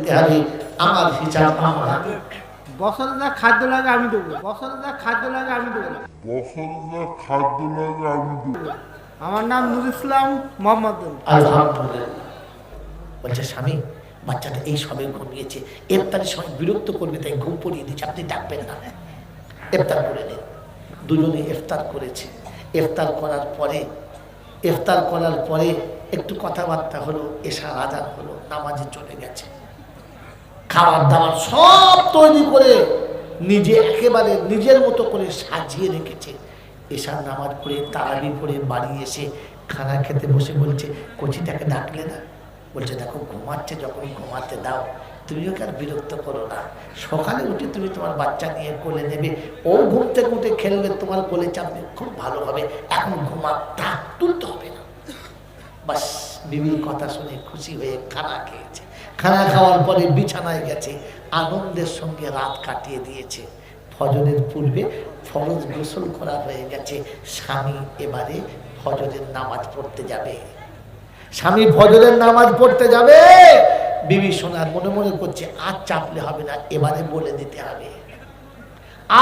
দিতে হবে, আমার হিসাব আমার হাতে। বছরে যা খাদ্য লাগে আমি দেবো, বছরে যা খাদ্য লাগে আমি দেবো, আমার নাম নুর ইসলাম মোহাম্মদ। আলহামদুলিল্লাহ। বলছে স্বামী বাচ্চাটা এই সবে ঘুমিয়েছে, ইফতারের সময় বিরক্ত করবে তাই ঘুম পড়িয়ে দিচ্ছে, আপনি ডাকবেন না, ইফতার করে নিন। দুজনে ইফতার করেছে। ইফতার করার পরে একটু কথাবার্তা হলো, এশার আজান হলো, নামাজে চলে গেছে। খাবার দাবার সব তৈরি করে নিজে একেবারে নিজের মতো করে সাজিয়ে রেখেছে। এশার নামাজ পড়ে তারাবি পড়ে বাড়ি এসে খানা খেতে বসে বলছে কচিটাকে ডাকলে না? বলছে দেখো ঘুমাচ্ছে, যখন ঘুমাতে দাও, তুমিও কি আর বিরক্ত করো না, সকালে উঠে তুমি তোমার বাচ্চা নিয়ে কোলে নেবে, ও ঘুম থেকে উঠে খেলবে, তোমার কোলে চাপবে, খুব ভালো হবে, এখন ঘুমা, তা তুলতে হবে না। বাস বিবির কথা শুনে খুশি হয়ে খানা খেয়েছে। খানা খাওয়ার পরে বিছানায় গেছে, আনন্দের সঙ্গে রাত কাটিয়ে দিয়েছে। ফজরের পূর্বে ফরজ গোসল করা হয়ে গেছে। স্বামী এবারে ফজরের নামাজ পড়তে যাবে। স্বামী ফজরের নামাজ পড়তে যাবে, বিবি সোনার মনে মনে করছে আর চাপলে হবে না, এবারে বলে দিতে হবে,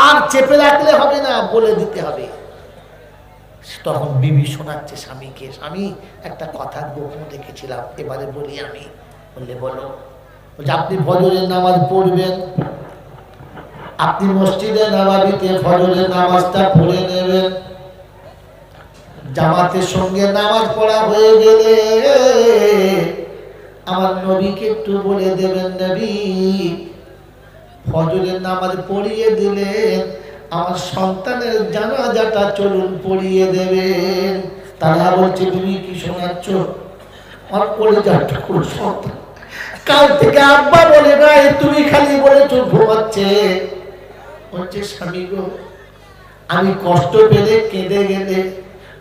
আর চেপে রাখলে হবে না, বলে দিতে হবে। তখন বিবি শোনাচ্ছে স্বামীকে, স্বামী একটা কথা গোপন রেখেছিলাম, এবারে বলি আমি। বললে বলো। বলছে আপনি ফজরের নামাজ পড়বেন, আপনি মসজিদে নববীতে ফজরের নামাজটা পড়ে নেবেন। জামাতের সঙ্গে নামাজ পড়া হয়ে গেলে আমার নবীকে একটু বলে দেবেন, নবী ফজরের নামাজ পড়িয়ে দিলেন, আমার সন্তানের জানাজাটা চলুন পড়িয়ে দেবেন। তারা বলছে বিবি কি শোনাচ্ছ? আমার কলিজাটা খুব সন্তান, কাল থেকে আব্বা বলে নাই, তুমি খালি বলেছ ঘুমাচ্ছে। বলছে স্বামী গো, আমি কষ্ট পেলে কেঁদে গেলে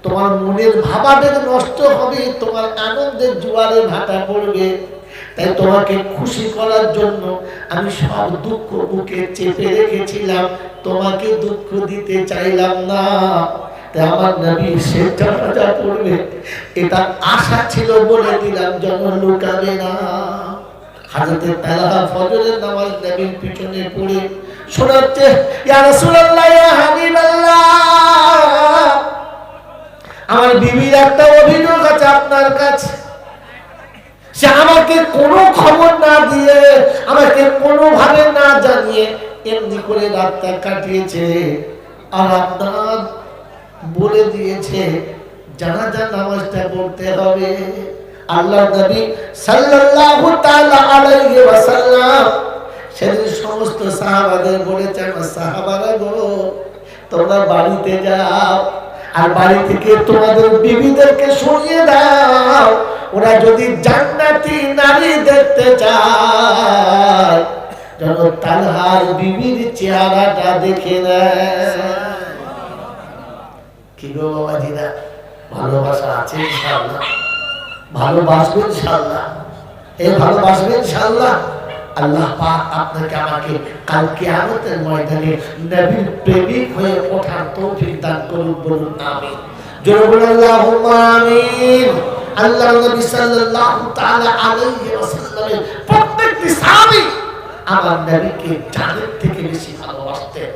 তোমার মনের ভাবাবেগ নষ্ট হবে, তোমার আনন্দের জোয়ারে ভাটা পড়বে, তাই তোমাকে খুশি করার জন্য আমি সব দুঃখ বুকে চেপে রেখেছিলাম, তোমাকে দুঃখ দিতে চাইলাম না। তাই আমার নবী সে জানাজা পড়বে, এটা আশা ছিল বলে দিলাম, যেন লুকাবে না। হযরতে তালহা ফজরের নামাজ নবীর পিছনে পড়ে শোনাচ্ছে, ইয়া রাসূলুল্লাহ, ইয়া হাবিবাল্লাহ, আমার বিবির একটা অভিযোগ আছে আপনার কাছে। সে আমাকে কোনো খবর না দিয়ে, আমাকে কোনোভাবে না জানিয়ে এমনি করে রাতটা কাটিয়েছে, আর আপনার বলে দিয়েছে জানাজা নামাজটা পড়তে হবে। আল্লাহর নবী সাল্লাল্লাহু তাআলা আলাইহি ওয়াসাল্লাম সেদিন সমস্ত সাহাবাদের বলেছেন, সাহাবারা গো তোমরা বাড়িতে যাও, আর বাড়ি থেকে তোমাদের বিবিদেরকে সরিয়ে দাও, ওরা যদি জান্নাতি নারী দেখতে চায় যেন তালহার বিবির চেহারাটা দেখে নেয়। কি গো বাবাজিরা, ভালোবাসা আছে ইনশাআল্লাহ? ভালোবাসবেন ইনশাআল্লাহ? এই ভালোবাসবেন ইনশাআল্লাহ? আল্লাহ পাক আপনাকে আমাকে কাল কিয়ামতের ময়দানে নবীর প্রেমিক হয়ে ওঠার তৌফিক দান করুন, বলুন আমিন। জোরে বলুন আল্লাহুম্মা আমিন। আল্লাহ নবী সাল্লাল্লাহু তাআলা আলাইহি ওয়াসাল্লামের প্রত্যেকটি সাহাবী আমার নবীকে জানের থেকে বেশি ভালোবাসতেন।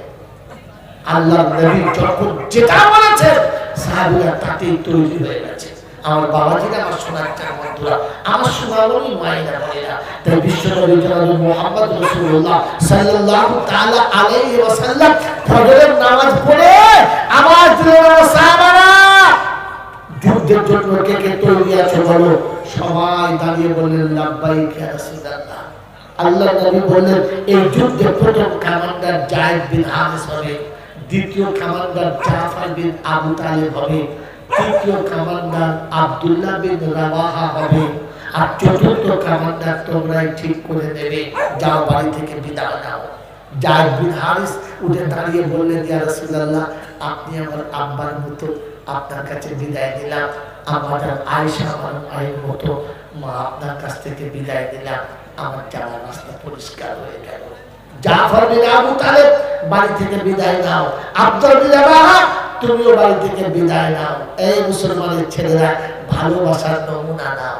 আল্লাহ নবী যখন যেটা বলেছেন সাহাবীরা তাতেই তৈরি হয়ে গেছে। আমার বাবাজিরা, আমার সোনার বন্ধুরা, আমার সোনামণি মায়েরা বোনেরা, তাই বিশ্বনবী জনাব মুহাম্মদ রাসূলুল্লাহ সাল্লাল্লাহু তাআলা আলাইহি ওয়াসাল্লাম ফজরের নামাজ পড়ে আওয়াজ দিলেন, সাহাবারা যুদ্ধের জন্য কে কে তৈরি আছে বলো? সবাই দাঁড়িয়ে বললেন লাব্বাইক ইয়া রাসূলুল্লাহ। আল্লাহ নবী বললেন এই যুদ্ধে প্রথম কমান্ডার যায়েদ বিন হারিস হবে, দ্বিতীয় কমান্ডার জাফর বিন আবু তালিব হবে, তৃতীয় কমান্ডার আব্দুল্লাহ বিন রাওয়াহা হবে, আর চতুর্থ কমান্ডার তোমরাই ঠিক করে নেবে, যাও বাড়ি থেকে বিদায় নাও। যায়েদ বিন হারিস উঠে দাঁড়িয়ে বললেন, ইয়া রাসূলুল্লাহ আপনি আমার আব্বার মতো, আপনার কাছে বিদায় দিলাম, আমার আয়েশা আমার মায়ের মতো, মা আপনার কাছ থেকে বিদায় দিলাম, আমার যাওয়ার রাস্তা পরিষ্কার হয়ে গেল। জাফর বিন আবু তালেব বাড়ি থেকে বিদায় নাও, আব্দুল বিন রাওয়াহা তুমিও বাড়ি থেকে বিদায় নাও। এই মুসলমানের ছেলেরা ভালোবাসার নমুনা নাও।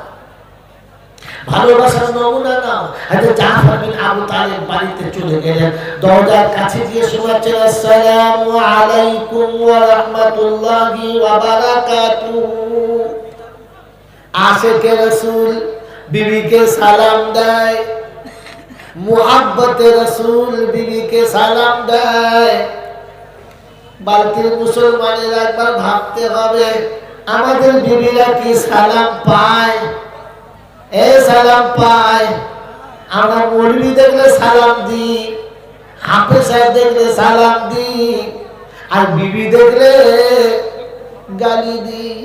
ভালোবাসার নমুনা নাও। হযরত জাফর বিন আবু তালিব বাড়িতে চলে গেলেন, দরজার কাছে গিয়ে শোনাচ্ছেন, আসসালামু আলাইকুম ওয়া রাহমাতুল্লাহি ওয়া বারাকাতুহু। আশিকে রাসূল বিবিকে সালাম দেয়, মুহাব্বতে রাসূল বিবিকে সালাম দেয়। বালতির মুসলমানের একবার ভাবতে হবে, আমাদের বিবিরা কি সালাম পায়? সালাম পায়। আমরা মৌলবি দেখলে সালাম দিই, হাফেজ সাহেব দেখলে সালাম দিই, আর বিবি দেখলে গালি দিই।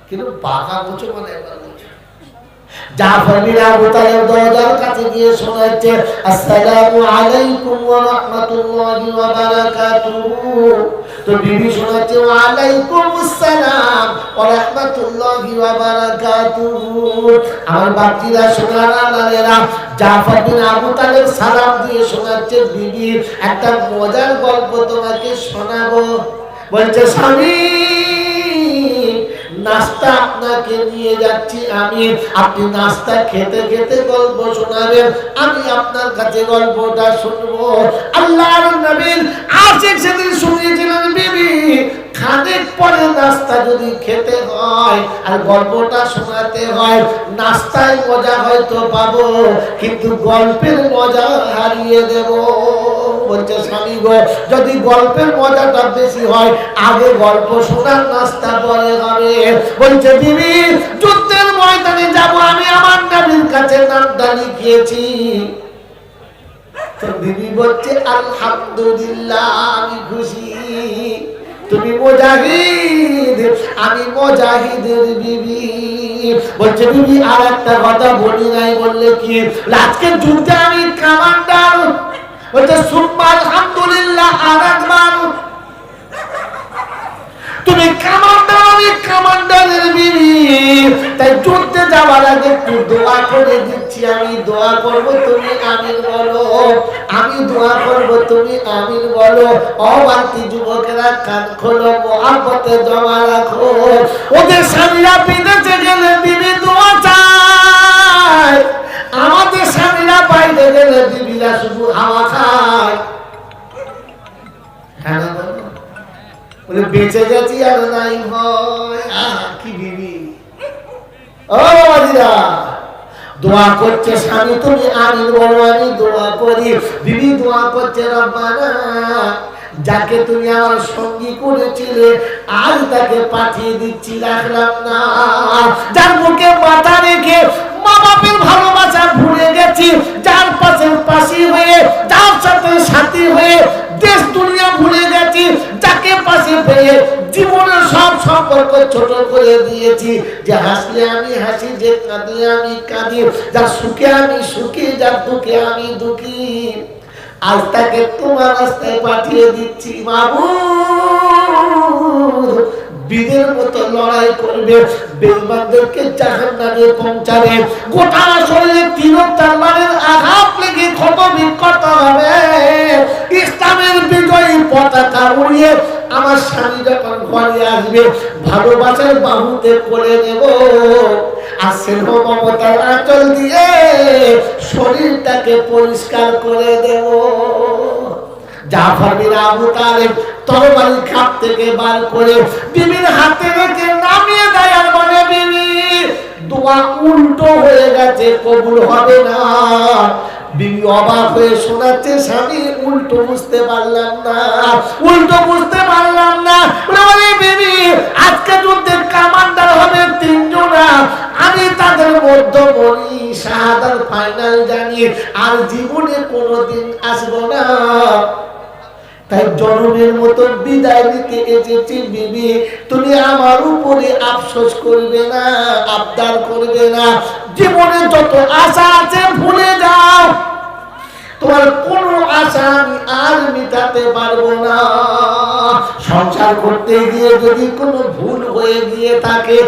কিন্তু পাকা বলছো মানে জাফর বিন আবু তালিব দরজার কাছে গিয়ে শোনাচ্ছে, আসসালামু আলাইকুম ওয়া রাহমাতুল্লাহি ওয়া বারাকাতুহু। তো বিবি শোনাচ্ছে, ওয়া আলাইকুমুস সালাম ওয়া রাহমাতুল্লাহি ওয়া বারাকাতুহু। আমার বাচ্চারা সোনারা জাফর বিন আবু তালিব সালাম দিয়ে শোনাচ্ছে, বিবি একটা মজার গল্প তোমাকে শোনাবো। বলছে, স্বামী নাস্তা আপনাকে নিয়ে যাচ্ছি আমি, আপনি নাস্তা খেতে খেতে গল্প শোনাবেন, আমি আপনার কাছে গল্পটা শুনবো। আল্লাহর নবীর আশিক সেদিন শুনিয়েছিলেন, বিবি খানিক পরে নাস্তা যদি খেতে হয় আর গল্পটা শোনাতে হয়, নাস্তায় মজা হয়তো পাবো কিন্তু গল্পের মজা হারিয়ে দেব। বলছে, স্বামী গো, যদি গল্পের মজাটা বেশি হয় আগে গল্প শোনার, নাস্তা পরে হবে। বলছে, বিবি যুদ্ধের ময়দানে যাব আমি, আমার নবীর কাছে নামটা লিখিয়েছি। তো বিবি বলছে, আলহামদুলিল্লাহ, আমি খুশি, তুমি মুজাহিদ, আমি মুজাহিদের বিবি। বলছে, বিবি আর একটা কথা বলি নাই। বললে কি? আজকের যুদ্ধে আমি কমান্ডার। বলছে, সুবহান আলহামদুলিল্লাহ আর একবার। তুমি কমান্ডার, আমি কমান্ডারের বিবি, তাই যুদ্ধে যাওয়ার আগে একটু দোয়া করে দিচ্ছি। আমি দোয়া করব, তুমি আমিন বলো। আমি দোয়া করব, তুমি আমিন বলো। অবান্তি যুবকেরা কান খোলো, মুহাব্বতে জমা রাখো। ওদের স্বামীরা বিদেশে গেলে বিবি দোয়া চায়, আমাদের স্বামীরা বাইরে গেলে বিবিরা শুধু হাওয়া খায়। হ্যাঁ না বলো? বলে বেঁচে গেছি আর নাই ভয়। কি বিবি! ও বাবাজিরা, দোয়া করছে স্বামী, তুমি আমিন বলো, আমি দোয়া করি। বিবি দোয়া করছে, রব্বানা, যাকে তুমি আমার সঙ্গী করেছিলে আজ তাকে পাঠিয়ে দিচ্ছি, রাখলাম না। যার মুখে মাথা রেখে মা বাপের ভালোবাসা ভুলে গেছি, যার পাশে পাশি হয়ে, যার সাথে সাথী হয়ে দেশ দুনিয়া ভুলে গেছি, যাকে পাশে পেয়ে জীবনের সব সম্পর্ক ছোট করে দিয়েছি। যে হাসলে আমি হাসি, যে কাঁদলে আমি কাঁদি, যার সুখে আমি সুখী, যার দুঃখে আমি দুঃখী, আজ তাকে তোমার রাস্তায় পাঠিয়ে দিচ্ছি। মাবুদ বীরের মতো লড়াই করবে, বেঈমানদেরকে জাহান্নামে পৌঁছাবে। গোটা শরীরে তীরক তরবারের আঘাত লেগে ক্ষত বিক্ষত হবে। ইসলামের বিজয়ী পতাকা উড়িয়ে আমার স্বামী যখন ঘরে আসবে, ভালোবাসার বাহুতে করে নেব, আর স্নেহ মমতার আঁচল দিয়ে শরীরটাকে পরিষ্কার করে দেব। জাফর বিন আবু তালিব তরবারি খাপ থেকে বার করে বিবির হাতে রেখে নামিয়ে দেয়, আর বলে, বিবি দোয়া উল্টো হয়ে গেছে, কবুল হবে না। বিবি অবাক হয়ে শোনাচ্ছে, স্বামী উল্টো বুঝতে পারলাম না, উল্টো বুঝতে পারলাম না। বলে, বিবি আজকে যুদ্ধের কমান্ডার হবে তিনজনা, আমি তাদের মধ্যমণি, শাহাদাত ফাইনাল জানি, আর জীবনে কোনোদিন আসবো না। তাই জনমের মতো বিদায় নিতে এসেছি। বিবি তুমি আমার উপরে আফসোস করবে না, আবদার করবে না, জীবনে যত আশা আছে ভুলে যাও, তোমার কোনো আশা আমি আর মিটাতে পারবো না। সংসার করতে গিয়ে যদি কোনো ভুল হয়ে গিয়ে থাকে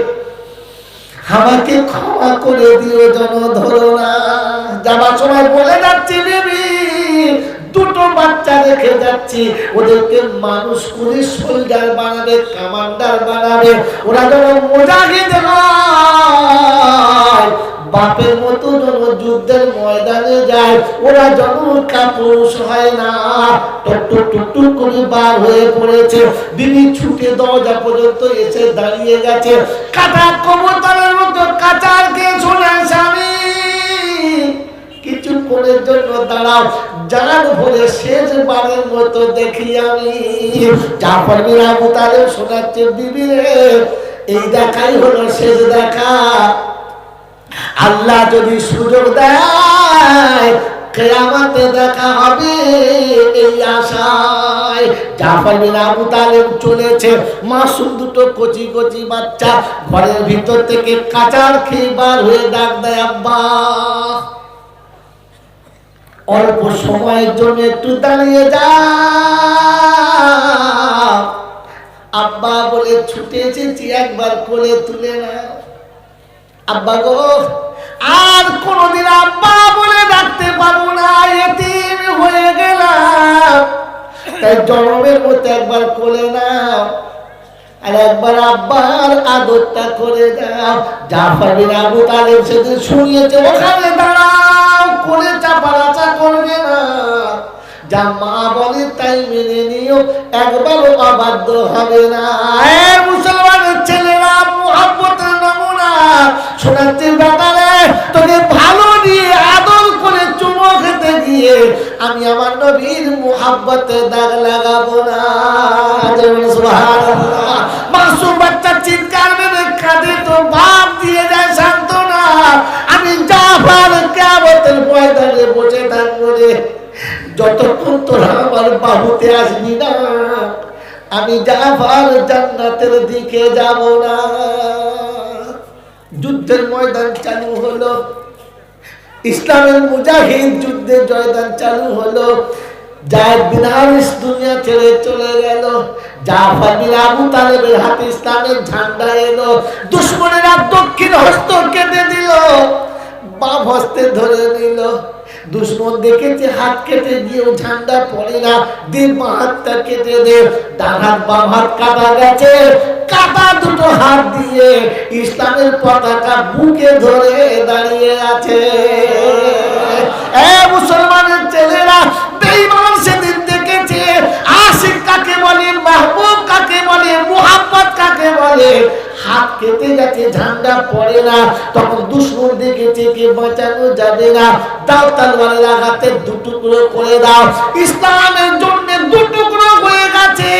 আমাকে ক্ষমা করে দিও, যেন ধরো না। যাবার সময় বলে যাচ্ছি, বিবি দুটো বাচ্চা রেখে যাচ্ছি, ওদেরকে মানুষ করে সোলজার বানাবে, কমান্ডার বানাবে। ওরা যেন মুজাহিদ হয়, বাপের মতো যেন যুদ্ধের ময়দানে যায়, ওরা যেন কাপুরুষ হয় না। টুক টুক টুক করে বার হয়ে পড়েছে। বিবি ছুটে দরজা পর্যন্ত এসে দাঁড়িয়ে গেছে। কাটা কবুতরের মতো কাচার কে শোনে, স্বামী কিছুক্ষণের জন্য দাঁড়াও, জান ভরে শেষবারের মতো দেখি আমি। জাফর বিন আবু তালেব শোনাচ্ছে, বিবি রে, এই দেখাই হলো শেষ দেখা। আল্লাহ যদি সুযোগ দেয় কিয়ামতে দেখা হবে, এই আশায় জাফর বিন আবু তালেব চলেছে। মাসুম দুটো কচি কচি বাচ্চা ঘরের ভিতর থেকে কাচার খেয়ে বার হয়ে ডাক দেয়, আব্বা অল্প সময়ের জন্য একটু দাঁড়িয়ে যা। আব্বা বলে ছুটে এসেছি, একবার কোলে তুলে না। আব্বা গো, আর কোনদিন আব্বা বলে ডাকতে পারবো না, এতিম হয়ে গেলাম, তাই জন্মের মতো একবার কোলে নাও, আর একবার আব্বার আদরটা করে দাও। জাফর বিন আবু তালেব সেদিন শুনিয়েছে, ওখানে দাঁড়াও, কোলে চাপালাচা করবে না, যা মা বলে তাই মেনে নিও, একবারও অবাধ্য হবে না। মুসলমানের ছেলেরা মুহাব্বতের নমুনা শোনাচ্ছে, বেটারে তোকে ভালো দিয়ে আদর করে চুমো খেতে গিয়ে আমি আমার নবীর মুহাব্বতে দাগ লাগাবো না। সুবহানাল্লাহ। মাসুম বাচ্চা চিৎকার মেরে কাঁদে, তো বাপ দিয়ে যায় সান্ত্বনা। আমি জাফর কিয়ামতের ময়দানে বসে থাকবো রে, যতক্ষণ তোরা আমার বাহুতে আসবি না, আমি জাফর জান্নাতের দিকে যাব না। যুদ্ধের ময়দান চালু হলো, ইসলামের মুজাহিদ যুদ্ধে জয়দান চালু হলো। যায়েদ বিন হারিস দুনিয়া ছেড়ে চলে গেল। জাফর বিন আবু তালেবের হাতে ইসলামের ঝান্ডা এলো। দুশমনেরা দক্ষিণ হস্ত কেটে দিল, বাম হস্তে ধরে নিল। দুশ্মন দেখেছে হাত কেটে গিয়েও ঝান্ডা পড়ে না, দিন বাঁ হাতটা কেটে দে। ডান হাত বাম হাত কাটা গেছে, কাটা দুটো হাত দিয়ে ইসলামের পতাকা বুকে ধরে দাঁড়িয়ে আছে। মুসলমানের ছেলেরা, বেঈমান সেদিন দেখেছে আশিক কাকে বলে, মাহবুব কাকে বলে, মুহাব্বত কাকে বলে। হাত কেটে গেছে, ঝান্ডা পড়ে না, তখন দুশমন দেখেছে কে বাঁচানো যাবে না, দাও তলোয়ারের আঘাতে দুটুকরো করে দাও। ইসলামের জন্য দুটুকরো হয়ে গেছে।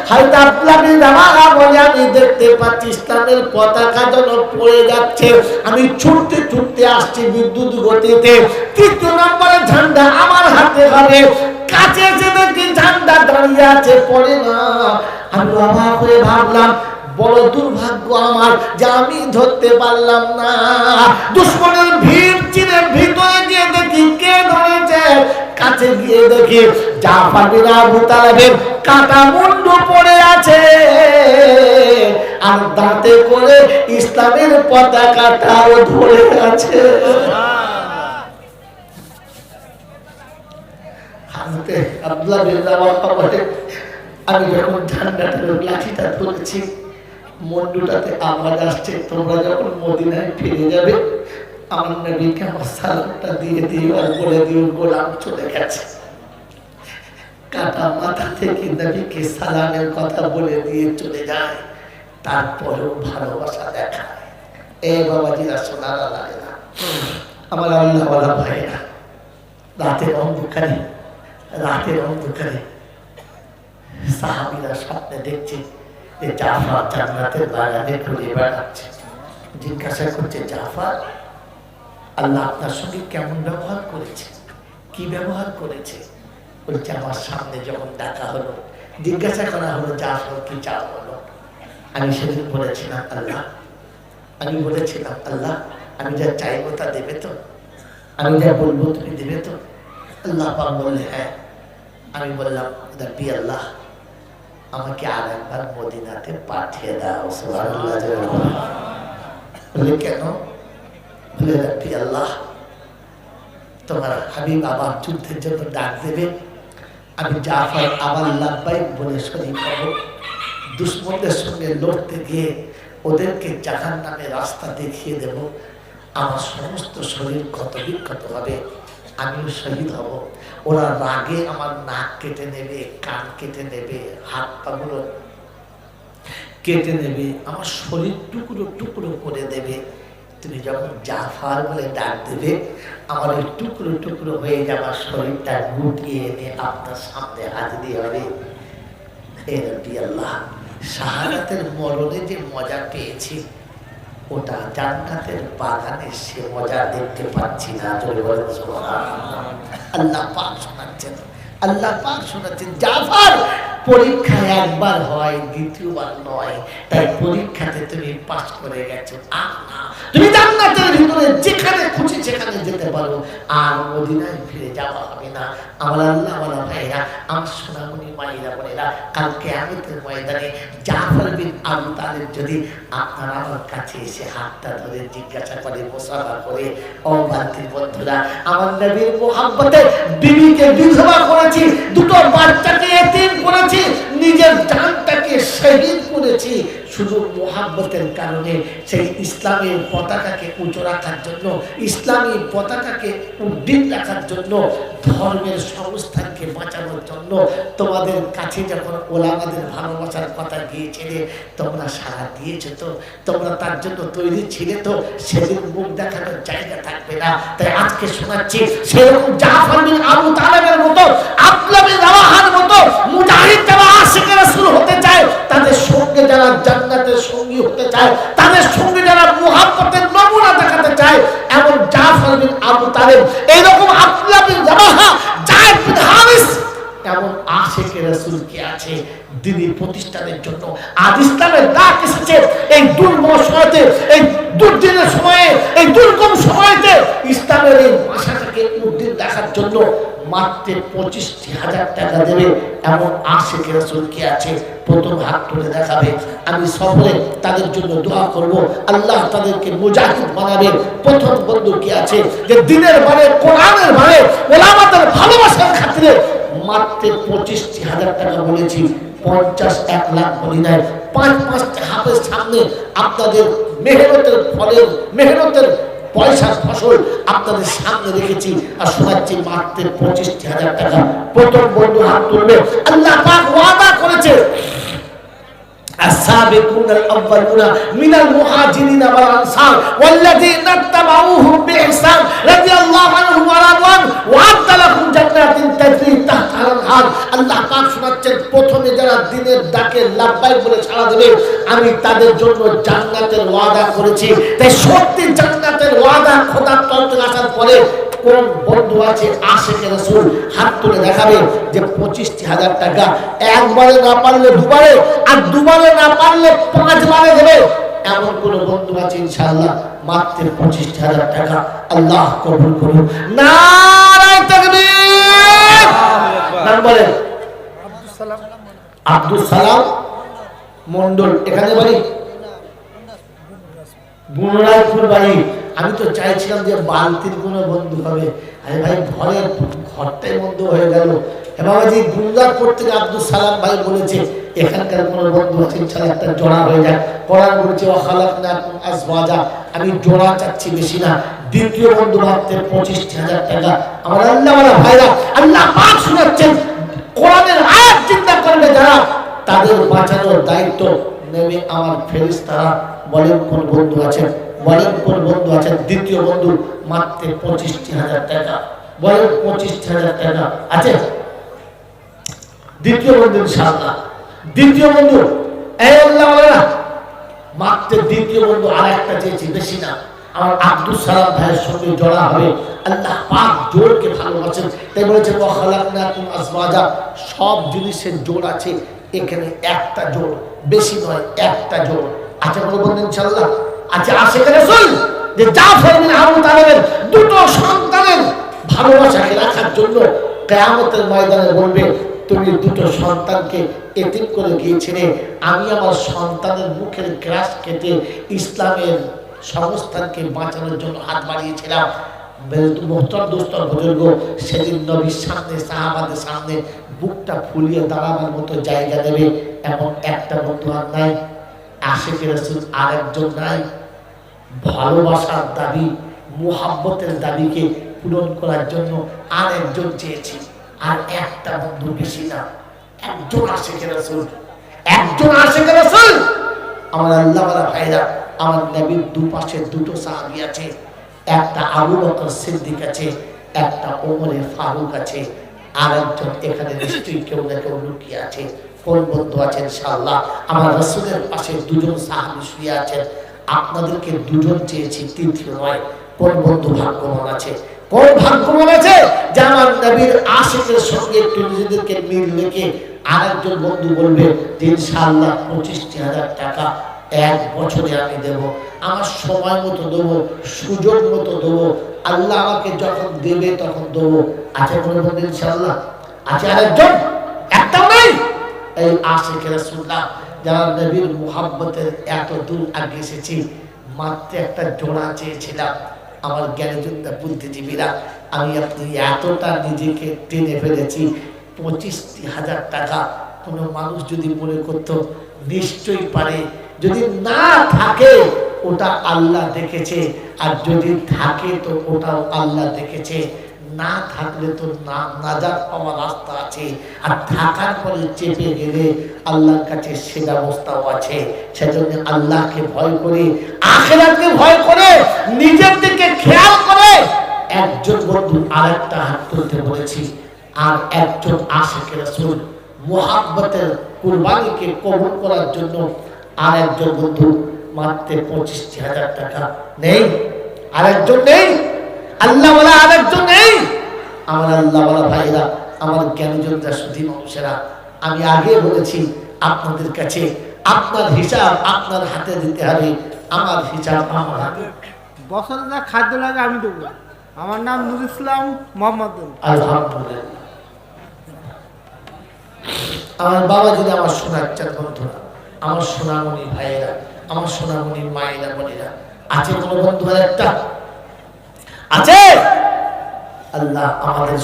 হযরত আব্দুল্লাহ বিন রাওয়াহা বলে, আমি দেখতে পাচ্ছি ইসলামের পতাকা যেন পড়ে যাচ্ছে, আমি ছুটতে ছুটতে আসছি বিদ্যুৎ গতিতে, তৃতীয় নম্বরে ঝান্ডা আমার হাতে হবে। কাছে এসে দেখি ঝান্ডা দাঁড়িয়ে আছে, পড়ে না। আমি অবাক হয়ে ভাবলাম, বড় দুর্ভাগ্য আমার যে আমি ধরতে পারলাম না। দুশমনের ভিড় চিনে ভিতরে গিয়ে দেখি কে ধরেছে। কাছে গিয়ে দেখি জাফর বিন আবু তালেবের কাটা মুন্ডু পড়ে আছে, আর দাঁতে করে ইসলামের পতাকাটাও ধরে আছে। হাজরতে আব্দুল্লাহ বিন রাওয়াহা বলে, আমি যখন ঝান্ডাটার লাঠিটা ধরেছি, মুন্ডুটাতে আওয়াজ আসছে, তোমরা যখন মদিনায় ফিরে যাবে আমার নবীকে আমার সালামটা দিয়ে দিও আর বলে দিও গোলাম চলে গেছে। কাটা মাথা থেকে নবীকে সালামের কথা বলে দিয়ে চলে যায়, তারপরেও ভালোবাসা দেখায়। এ বাবাজিরা, শোনার লাগে না আমার আল্লাহওয়ালা ভাইরা, রাতের অন্ধকারে সাহাবীরা স্বপ্নে দেখছে যে জাফর জান্নাতের বাগানে ঘুরে বেড়াচ্ছে। জিজ্ঞাসা করছে, জাফর, আল্লাহ আপনার সঙ্গে কেমন ব্যবহার করেছে, কি ব্যবহার করেছে? বলছে, আমার সামনে যখন ডাকা হলো, জিজ্ঞাসা করা হলো জাফর কি চাও হলো, আমি সেদিন বলেছিলাম আল্লাহ, আমি যা চাইবো তা দেবে তো, আমি যা বলবো তুমি দেবে তো? আল্লাহ পাক বললে হ্যাঁ। আমি বললাম, রব্বি আল্লাহ, আমাকে আর একবার মদিনাতে পাঠিয়ে দাও। সুবহানাল্লাহ। বলে কেন? বলে, রব্বি আল্লাহ, তোমার হাবিব আবার যুদ্ধের জন্য ডাক দেবে, আমি জাফর আবার লাব্বাইক বলে শরীক হব। দুশ্মনদের সঙ্গে লড়তে গিয়ে ওদেরকে জাহান্নামের রাস্তা দেখিয়ে দেব। আমার সমস্ত শরীর ক্ষত বিক্ষত হবে, আমিও শহীদ হব। ওরা রাগে আমার নাক কেটে নেবে, কান কেটে নেবে, হাত পাগুলো কেটে নেবে, আমার শরীর টুকরো টুকরো করে দেবে। তুমি যখন জাফর বলে ডাক দেবে, আমার ওই টুকরো টুকরো হয়ে যাওয়া শরীরটা গুটিয়ে এনে আপনার সামনে হাজিরি হবে। হে নবী আল্লাহ, শাহাদাতের মরণে যে মজা পেয়েছি, ওটা জান্নাতের বাগানে সে মজা দেখতে পাচ্ছি না। আল্লাহ পাক শোনাচ্ছেন, আল্লাহ পাক শোনাচ্ছেন, জাফর পরীক্ষায় একবার হয়, দ্বিতীয়বার নয়। তাই পরীক্ষাতে তুমি পাস করে গেছো। তুমি জান্নাতের ভিতরে যেখানে খুশি সেখানে যেতে পারো, আর মদিনায় ফিরে যাওয়া হবে না। আমার আল্লাহ ওয়ালা ভাইরা, আমার সোনামণি মায়েরা বোনেরা, কাল কিয়ামতের ময়দানে জাফর বিন আবু তালেব যদি আপনারা আমার কাছে এসে হাতটা ধরে জিজ্ঞাসা করে, মুসাফা করে, ও বান্তির বন্ধুরা, আমার নবীর মুহাব্বতে বিবিকে বিধবা করেছি, দুটো বাচ্চাকে এতিম করেছি, নিজের জানটাকে শহীদ করেছি, শুধু মুহাব্বতের কারণে। সেই ইসলামের পতাকাকে উঁচু রাখার জন্য, ইসলামী পতাকাকে উড্ডীন রাখার জন্য, ধর্মের সংস্থানকে বাঁচানোর জন্য তোমাদের কাছে যখন ওলামাদের ভালোবাসার কথা গিয়েছিলে, তোমরা সাড়া দিয়েছো তো? তোমরা তার জন্য তৈরি ছিলে তো? সেদিন মুখ দেখানোর জায়গা থাকবে না। তাই আজকে শোনাচ্ছি, সেরকম জাফর বিন আবু তালেবের মতো, আব্দুল্লাহ বিন রাওয়াহার মতো মুজাহিদ যারা আশিকে রাসূল হতে চায়, তাদের সঙ্গে যারা জান্নাতের সঙ্গী হতে চায়, তাদের সঙ্গে যারা মুহাব্বতের নমুনা দেখাতে চায়, এমন জাফর বিন আবু তালেব, এইরকম আব্দুল্লাহ বিন রাওয়াহা, যায়েদ বিন হারিস, এমন আশিকে রাসূল কে আছে দিনী প্রতিষ্ঠানের জন্য। আজ ইসলামের ডাক এসেছে এই দুর্গম সময়তে, এই দুর্দিনের সময়ে, এই দুর্গম সময়তে ইসলামের এই ভাষাটাকে উদ্দিন দেখার জন্য মাত্র 25,000 টাকা দেবে এমন আশিকে রাসূল কে আছে? প্রথম হাত তুলে দেখাবে। আমি সফরে তাদের জন্য দোয়া করব, আল্লাহ তাদেরকে মুজাহিদ বানাবে। প্রথম বন্ধু কে আছে যে দিনের বারে, কোরআনের বারে, ওলামাদের ভালোবাসার খাতিরে মাত্র 25,000 টাকা বলেছি, 50-1 লাখ বলি নাই। 5-5টা হাফেজ সামনে আপনাদের মেহনতের ফলের, মেহনতের পয়সার ফসল আপনাদের সামনে রেখেছি, আর শোনাচ্ছি মাত্র 25,000 টাকা। প্রথম বন্ধু হাত তুলবে। আল্লাহ পাক ওয়াদা করেছে, السابقون الأولون من المهاجرين والأنصار والذين اتبعوهم بإحسان رضي الله عنهم ورضوا عنه وأعد لهم جنات تجري تحتها الأنهار। আল্লাহ পাক শোনাচ্ছেন, প্রথমে যারা দ্বীনের ডাকে লাব্বাইক বলে সাড়া দেবে, আমি তাদের জন্য জান্নাতের ওয়াদা করেছি। তাই সত্যি জান্নাতের ওয়াদা খোদার তরফ থেকে আসার পরে কোন বন্ধু আছে আশিকে রাসূল হাত তুলে দেখাবে যে 25,000 টাকা একবারে না পারলে দুবারে, আর দুবারে না পারলে 5 বারে দেবে? এমন কোন বন্ধু আছে? ইনশাআল্লাহ মাত্র 25,000 টাকা। আল্লাহ কবুল করুন। নারে তাকবীর। নাম বলেন? আব্দুল সালাম মন্ডল। এখানে বাড়ি বুনরাজপুর বাড়ি। আমি তো চাইছিলাম যে বালতির কোনো বন্ধু হবে, আরে ভাই ঘরটাই বন্ধ হয়ে গেল। বাবাজি বুনরাজপুর থেকে আব্দুল সালাম ভাই বলেছে এখানকার কোনো বন্ধু আছে ইনশাআল্লাহ একটা জোড়া হয়ে যায়। কোরআন বলেছে ওয়া খালাকনাকুম আজওয়াজা, আমি জোড়া চাচ্ছি বেশি না। দ্বিতীয় বন্ধু মাত্র 25,000 টাকা। আমার আল্লাহওয়ালা ভাইরা, আল্লাহ পাক শোনাচ্ছেন, কোরআনের আয়াত চিন্তা করবে যারা, তাদের বাঁচানোর দায়িত্ব নেবে আমার ফেরেশতারা। বলেন কোন বন্ধু আছেন? বলেন কোন বন্ধু আছেন? দ্বিতীয় বন্ধু মাত্র 25,000 টাকা। বলেন 25,000 টাকা আছে? দ্বিতীয় বন্ধু ইনশাআল্লাহ। দ্বিতীয় বন্ধু এই আল্লাহওয়ালা মাত্র দ্বিতীয় বন্ধু আর একটা চেয়েছি, বেশি না। আমার আব্দুল সালাম ভাইয়ের সঙ্গে জড়া হবে। আল্লাহ পাক জোড়কে ভালোবাসেন, তাই বলেছে ওয়া খালাকনাকুম আজওয়াজা। সব জিনিসের জোড় আছে, এখানে একটা জোড়, বেশি নয়, একটা জোড় আছে। বলবেন ইনশাআল্লাহ আছে। আশিকে রাসূল যে জাফর বিন আবু তালেবের দুটো সন্তানের ভালোবাসাকে রাখার জন্য কিয়ামতের ময়দানে বলবে, তুমি দুটো সন্তানকে এতিম করে গিয়েছিলে, আমি আমার সন্তানের মুখের গ্রাস কেটে ইসলামের সংস্থানকে বাঁচানোর জন্য হাত বাড়িয়েছিলাম। মোহতরম দোস্ত বুজুর্গ, সেদিন নবীর সামনে সাহাবাদের সামনে বুকটা ফুলিয়ে দাঁড়াবার মতো জায়গা দেবে এমন একটা বন্ধু আর নাই। আশিকে রাসূল আরেকজন নাই। ভালোবাসার দাবি, মুহাব্বতের দাবিকে পূরণ করার জন্য আরেকজন চেয়েছি। আর একটা বন্ধু বেশি না, একজন আশিকে রাসূল, একজন আশিকে রাসূল। আমার আল্লাহওয়ালা ভাইরা, আমার নবীর দুপাশে দুটো সাহাবী আছে, একটা আবু বকর সিদ্দিক আছে, একটা ওমরে ফারুক আছে, আর একজন এখানে নিশ্চয়ই কেউ না কেউ লুকিয়ে আছে। কোন বন্ধু আছেন? ইনশাআল্লাহ আমার রাসূলের পাশে দুজন সাহাবী শুয়ে আছেন। আপনাদেরকে দুজন চেয়েছি, তৃতীয় নয়। কোন বন্ধু ভাগ্যবান আছে? কোন ভাগ্যবান আছে যে আমার নবীর আশিকের সঙ্গে একটু নিজেদেরকে মিল রেখে আরেকজন বন্ধু বলবে যে ইনশাআল্লাহ 25,000 টাকা এক বছরে আমি দেব, আমার সময় মতো দেবো, সুযোগ মতো দেবো, আল্লাহ আমাকে যখন দেবে তখন দেবো। আছে কোনো বন্ধু ইনশাআল্লাহ? আছে আরেকজন? একটাও নেই। এই আশিকে রাসূলুল্লাহ যারা নবীর মুহাব্বতের এত দূর আগে এসেছি, মাত্র একটা জোড়া চেয়েছিলাম। আমার জ্ঞানীজনরা, বুদ্ধিজীবীরা, আমি আপনি এতটা নিজেকে টেনে ফেলেছি। 25,000 টাকা কোনো মানুষ যদি মনে করতো নিশ্চয়ই পারে। যদি না থাকে ওটা আল্লাহ দেখেছে, আর যদি থাকে তো ওটাও আল্লাহ দেখেছে। না থাকলে তো নাজাত পাওয়ার রাস্তা আছে, আর থাকার পরে চেপে গেলে আল্লাহর কাছে সে ব্যবস্থাও আছে। সেজন্য আল্লাহকে ভয় করে, আখিরাতকে ভয় করে, নিজের দিকে খেয়াল করে একজন বন্ধু আরেকটা হাত তুলতে বলেছি। আর একজন আশিকে রাসূল মুহাব্বতের কুরবানিকে কবুল করার জন্য আর একজন বন্ধু মাত্র 25,000 টাকা নেই। আরেকজন নেই, আল্লাহওয়ালা আরেকজন নেই। আমার আল্লাহওয়ালা ভাইরা, আমার জ্ঞানীজনরা, সুধী মানুষেরা, আমি আগে বলেছি আপনাদের কাছে আপনার হিসাব আপনার হাতে দিতে হবে, আমার হিসাব আমার হাতে। বছরে যা খাদ্য লাগে আমি দেবো। আমার নাম নুরুল ইসলাম মোহাম্মদ। আলহামদুলিল্লাহ। আমার বাবা যদি আমার শোনার চান বন্ধুরা, আমার সোনামণি ভাইয়েরা, আমার সোনামণি মায়েরা, বোনেরা, আছে কোনো বন্ধু? একটা আছে? আল্লাহ আমাদের